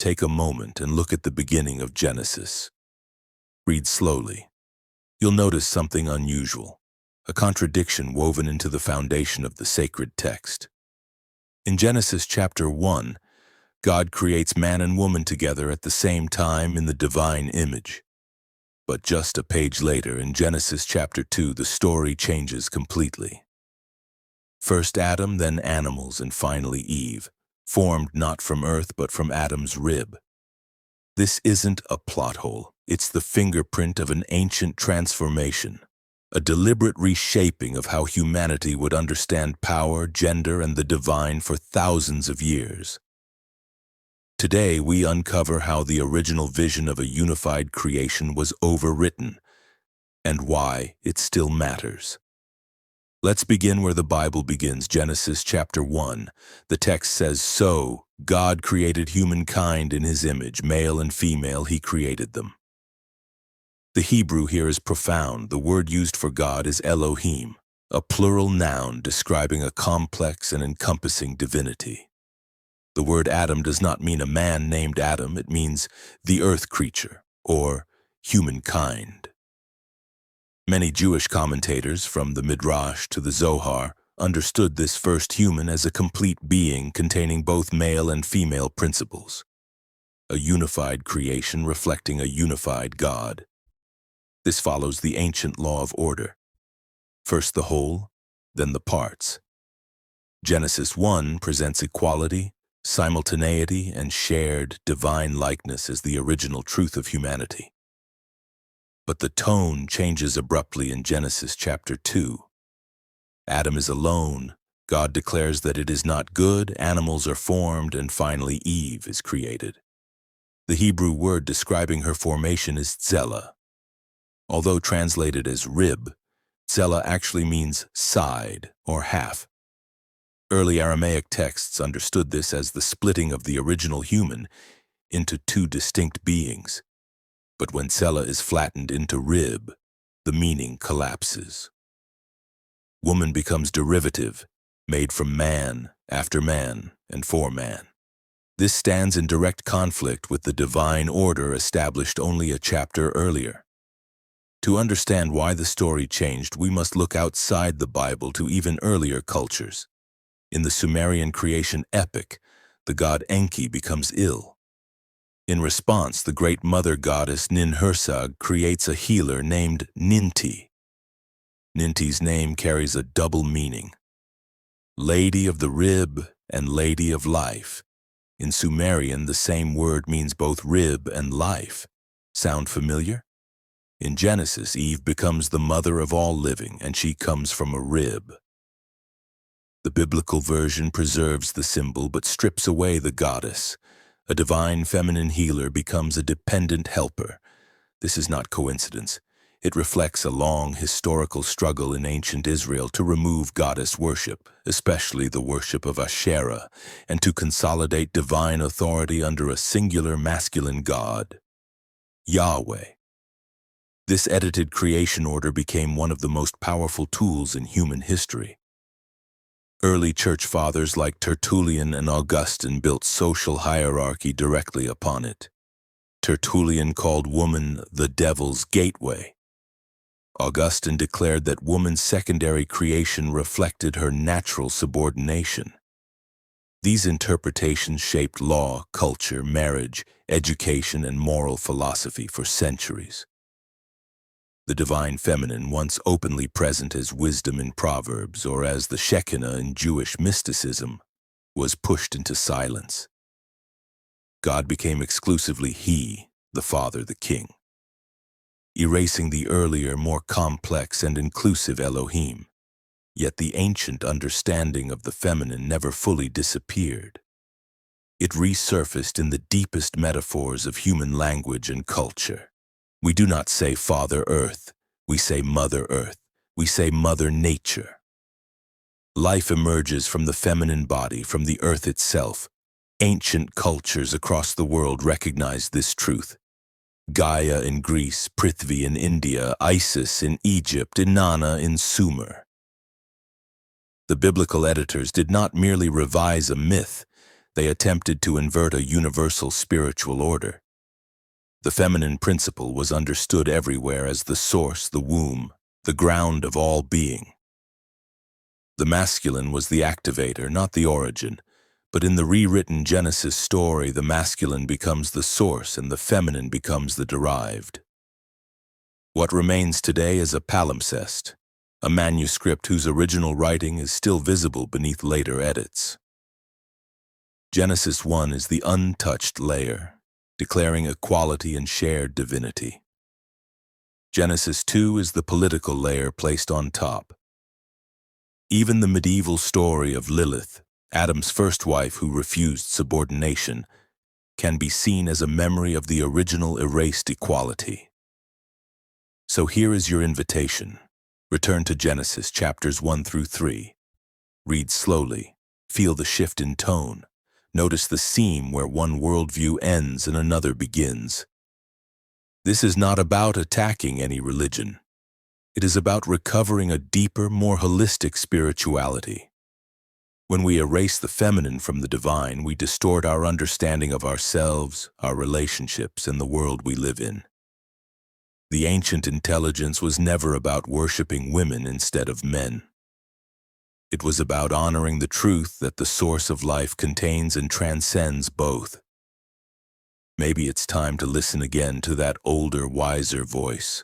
take a moment and look at the beginning of Genesis. Read slowly. You'll notice something unusual, a contradiction woven into the foundation of the sacred text. In Genesis chapter 1, God creates man and woman together at the same time in the divine image. But just a page later, in Genesis chapter 2, the story changes completely. First Adam, then animals, and finally Eve, formed not from earth but from Adam's rib. This isn't a plot hole. It's the fingerprint of an ancient transformation, a deliberate reshaping of how humanity would understand power, gender, and the divine for thousands of years. Today, we uncover how the original vision of a unified creation was overwritten and why it still matters. Let's begin where the Bible begins, Genesis chapter 1. The text says, "So God created humankind in his image, male and female he created them." The Hebrew here is profound. The word used for God is Elohim, a plural noun describing a complex and encompassing divinity. The word Adam does not mean a man named Adam, it means the earth creature, or humankind. Many Jewish commentators, from the Midrash to the Zohar, understood this first human as a complete being containing both male and female principles, a unified creation reflecting a unified God. This follows the ancient law of order. First the whole, then the parts. Genesis 1 presents equality, simultaneity, and shared divine likeness as the original truth of humanity. But the tone changes abruptly in Genesis chapter 2. Adam is alone, God declares that it is not good, animals are formed, and finally Eve is created. The Hebrew word describing her formation is tzelah. Although translated as rib, tzelah actually means side or half. Early Aramaic texts understood this as the splitting of the original human into two distinct beings. But when tzelah is flattened into rib, the meaning collapses. Woman becomes derivative, made from man, after man, and for man. This stands in direct conflict with the divine order established only a chapter earlier. To understand why the story changed, we must look outside the Bible to even earlier cultures. In the Sumerian creation epic, the god Enki becomes ill. In response, the great mother goddess Ninhursag creates a healer named Ninti. Ninti's name carries a double meaning: Lady of the Rib and Lady of Life. In Sumerian, the same word means both rib and life. Sound familiar? In Genesis, Eve becomes the mother of all living, and she comes from a rib. The biblical version preserves the symbol but strips away the goddess. A divine feminine healer becomes a dependent helper. This is not coincidence. It reflects a long historical struggle in ancient Israel to remove goddess worship, especially the worship of Asherah, and to consolidate divine authority under a singular masculine god, Yahweh. This edited creation order became one of the most powerful tools in human history. Early church fathers like Tertullian and Augustine built social hierarchy directly upon it. Tertullian called woman the devil's gateway. Augustine declared that woman's secondary creation reflected her natural subordination. These interpretations shaped law, culture, marriage, education, and moral philosophy for centuries. The divine feminine, once openly present as wisdom in Proverbs or as the Shekinah in Jewish mysticism, was pushed into silence. God became exclusively He, the Father, the King, erasing the earlier, more complex and inclusive Elohim. Yet the ancient understanding of the feminine never fully disappeared. It resurfaced in the deepest metaphors of human language and culture. We do not say Father Earth, we say Mother Earth, we say Mother Nature. Life emerges from the feminine body, from the earth itself. Ancient cultures across the world recognize this truth. Gaia in Greece, Prithvi in India, Isis in Egypt, Inanna in Sumer. The biblical editors did not merely revise a myth, They attempted to invert a universal spiritual order. The feminine principle was understood everywhere as the source, the womb, the ground of all being. The masculine was the activator, not the origin, but in the rewritten Genesis story, the masculine becomes the source and the feminine becomes the derived. What remains today is a palimpsest, a manuscript whose original writing is still visible beneath later edits. Genesis 1 is the untouched layer, declaring equality and shared divinity. Genesis 2 is the political layer placed on top. Even the medieval story of Lilith, Adam's first wife who refused subordination, can be seen as a memory of the original erased equality. So here is your invitation. Return to Genesis chapters 1 through 3. Read slowly. Feel the shift in tone. Notice the seam where one worldview ends and another begins. This is not about attacking any religion. It is about recovering a deeper, more holistic spirituality. When we erase the feminine from the divine, we distort our understanding of ourselves, our relationships, and the world we live in. The ancient intelligence was never about worshiping women instead of men. It was about honoring the truth that the source of life contains and transcends both. Maybe it's time to listen again to that older, wiser voice.